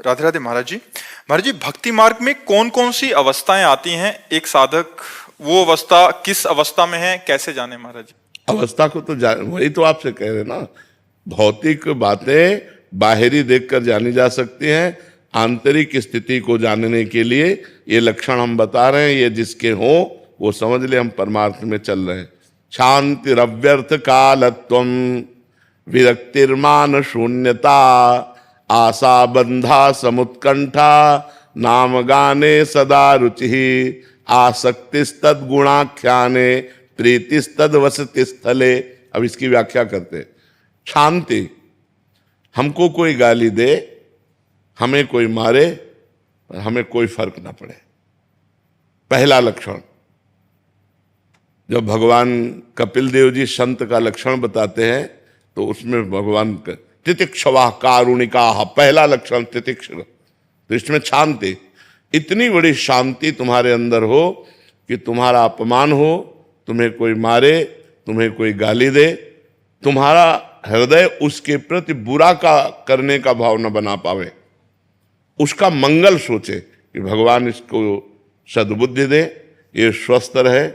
राधे राधे महाराज जी। महाराज जी, भक्ति मार्ग में कौन कौन सी अवस्थाएं आती हैं? एक साधक वो अवस्था किस अवस्था में है, कैसे जाने महाराज जी? अवस्था को तो वही तो आपसे कह रहे ना, भौतिक बातें बाहरी देखकर जानी जा सकती हैं, आंतरिक स्थिति को जानने के लिए ये लक्षण हम बता रहे हैं, ये जिसके हो वो समझ ले हम परमार्थ में चल रहे हैं। शांतिरव्यर्थ कालत्वम, विरक्तिर्मान शून्यता, आशा बंधा समुत्कंठा, नाम गाने सदा रुचि, आसक्तिस्तद गुणाख्याने, प्रीतिस्तद वसति स्थले। अब इसकी व्याख्या करते हैं। शांति, हमको कोई गाली दे, हमें कोई मारे, हमें कोई फर्क ना पड़े, पहला लक्षण। जब भगवान कपिल देव जी संत का लक्षण बताते हैं तो उसमें भगवान तितिक्षवा कारुणिका, पहला लक्षण तितिक्ष। तो इसमें शांति, इतनी बड़ी शांति तुम्हारे अंदर हो कि तुम्हारा अपमान हो, तुम्हें कोई मारे, तुम्हें कोई गाली दे, तुम्हारा हृदय उसके प्रति बुरा का करने का भाव न बना पावे, उसका मंगल सोचे कि भगवान इसको सद्बुद्धि दे, ये स्वस्थ रहे,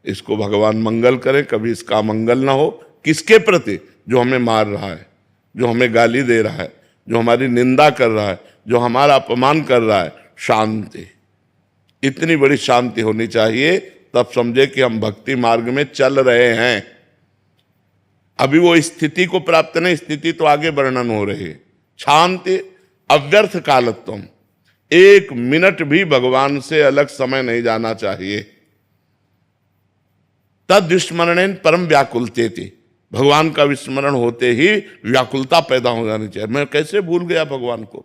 इसको भगवान मंगल करे, कभी इसका मंगल ना हो। किसके प्रति? जो हमें मार रहा है, जो हमें गाली दे रहा है, जो हमारी निंदा कर रहा है, जो हमारा अपमान कर रहा है। शांति, इतनी बड़ी शांति होनी चाहिए, तब समझे कि हम भक्ति मार्ग में चल रहे हैं। अभी वो स्थिति को प्राप्त नहीं, स्थिति तो आगे वर्णन हो रही है। शांति अव्यर्थ कालत्वम, एक मिनट भी भगवान से अलग समय नहीं जाना चाहिए। तद विस्मरणेन परम व्याकुलतेति, भगवान का विस्मरण होते ही व्याकुलता पैदा हो जानी चाहिए। मैं कैसे भूल गया भगवान को?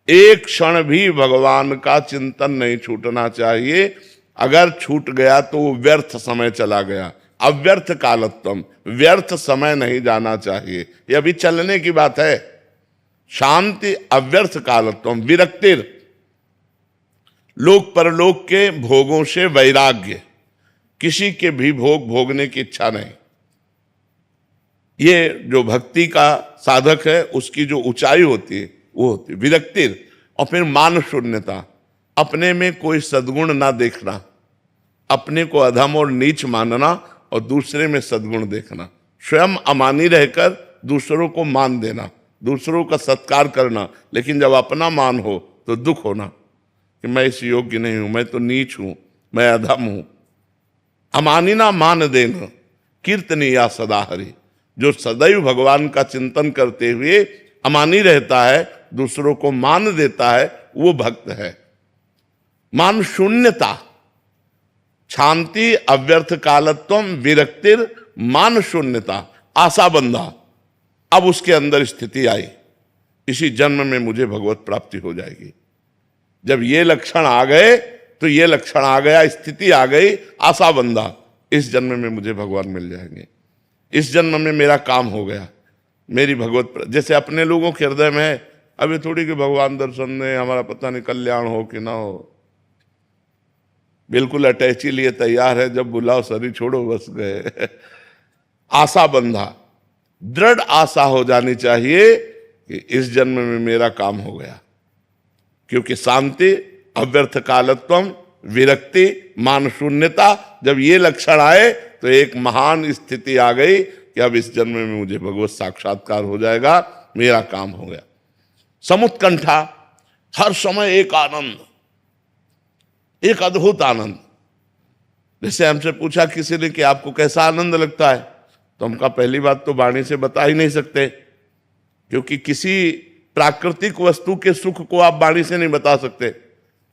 एक क्षण भी भगवान का चिंतन नहीं छूटना चाहिए। अगर छूट गया तो वो व्यर्थ समय चला गया। अव्यर्थ कालत्वम, व्यर्थ समय नहीं जाना चाहिए। ये अभी चलने की बात है। शांति अव्यर्थ कालत्वम, विरक्तिर, लोक परलोक के भोगों से वैराग्य, किसी के भी भोग भोगने की इच्छा नहीं। ये जो भक्ति का साधक है उसकी जो ऊंचाई होती है वो होती है विरक्तिर। और फिर मान शून्यता, अपने में कोई सद्गुण ना देखना, अपने को अधम और नीच मानना और दूसरे में सद्गुण देखना, स्वयं अमानी रहकर दूसरों को मान देना, दूसरों का सत्कार करना, लेकिन जब अपना मान हो तो दुख होना कि मैं इस योग्य नहीं हूं, मैं तो नीच हूं, मैं अधम हूं। अमानिना मान देना, कीर्तनीया सदा हरि, जो सदैव भगवान का चिंतन करते हुए अमानी रहता है, दूसरों को मान देता है, वो भक्त है। मान शून्यता, शांति अव्यर्थ कालत्वम, विरक्तिर, मान शून्यता, आशा बंधा। अब उसके अंदर स्थिति आई, इसी जन्म में मुझे भगवत प्राप्ति हो जाएगी। जब ये लक्षण आ गए तो ये लक्षण आ गया, स्थिति आ गई, आशा बंधा, इस जन्म में मुझे भगवान मिल जाएंगे, इस जन्म में मेरा काम हो गया, मेरी भगवत। जैसे अपने लोगों के हृदय में है, अभी थोड़ी कि भगवान दर्शन ने हमारा पता नहीं कल्याण हो कि ना हो, बिल्कुल अटैची लिए तैयार है, जब बुलाओ शरीर छोड़ो बस गए। आशा बंधा, दृढ़ आशा हो जानी चाहिए कि इस जन्म में मेरा काम हो गया। क्योंकि शांति अव्यर्थ कालत्वम, विरक्ति, मान शून्यता, जब ये लक्षण आए तो एक महान स्थिति आ गई कि अब इस जन्म में मुझे भगवत साक्षात्कार हो जाएगा, मेरा काम हो गया। समुत्कंठा, हर समय एक आनंद, एक अद्भुत आनंद। जैसे हमसे पूछा किसी ने कि आपको कैसा आनंद लगता है, तो हम कहा पहली बात तो वाणी से बता ही नहीं सकते, क्योंकि किसी प्राकृतिक वस्तु के सुख को आप वाणी से नहीं बता सकते।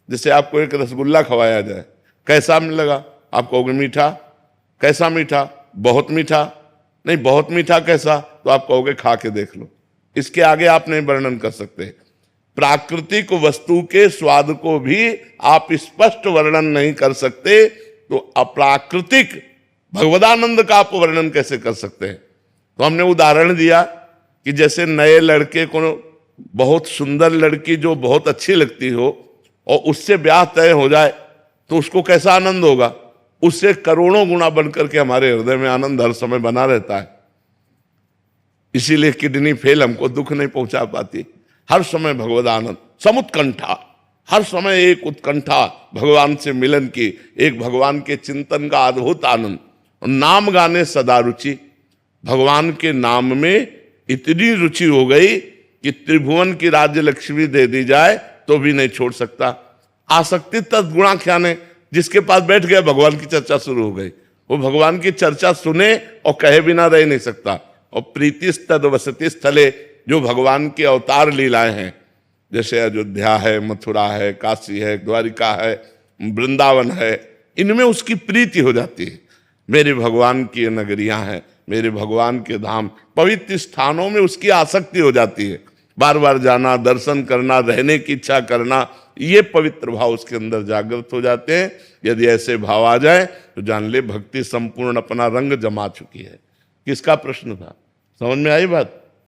जैसे आपको एक रसगुल्ला खवाया जाए, कैसा लगा? आप कहोगे मीठा। कैसा मीठा? बहुत मीठा। नहीं, बहुत मीठा कैसा? तो आप कहोगे खा के देख लो। इसके आगे आप नहीं वर्णन कर सकते। प्राकृतिक वस्तु के स्वाद को भी आप स्पष्ट वर्णन नहीं कर सकते, तो अप्राकृतिक भगवदानंद का आप वर्णन कैसे कर सकते हैं? तो हमने उदाहरण दिया कि जैसे नए लड़के को बहुत सुंदर लड़की जो बहुत अच्छी लगती हो और उससे ब्याह तय हो जाए तो उसको कैसा आनंद होगा? उससे करोड़ों गुना बनकर के हमारे हृदय में आनंद हर समय बना रहता है। इसीलिए किडनी फेल हमको दुख नहीं पहुंचा पाती, हर समय भगवद आनंद। समुत्कंठा, हर समय एक उत्कंठा भगवान से मिलन की, एक भगवान के चिंतन का अद्भुत आनंद। नाम गाने सदा रुचि, भगवान के नाम में इतनी रुचि हो गई कि त्रिभुवन की राज्य लक्ष्मी दे दी जाए तो भी नहीं छोड़ सकता। आसक्ति तद्गुणाख्याने, जिसके पास बैठ गया भगवान की चर्चा शुरू हो गई, वो भगवान की चर्चा सुने और कहे बिना रह नहीं सकता। और प्रीतिस्तद वसति स्थले, जो भगवान की अवतार लीलाएं हैं, जैसे अयोध्या है, मथुरा है, काशी है, द्वारिका है, वृंदावन है, इनमें उसकी प्रीति हो जाती है। मेरे भगवान की नगरियां हैं, मेरे भगवान के धाम, पवित्र स्थानों में उसकी आसक्ति हो जाती है। बार बार जाना, दर्शन करना, रहने की इच्छा करना, ये पवित्र भाव उसके अंदर जागृत हो जाते हैं। यदि ऐसे भाव आ जाए तो जान ले भक्ति संपूर्ण अपना रंग जमा चुकी है। किसका प्रश्न था, समझ में आई बात?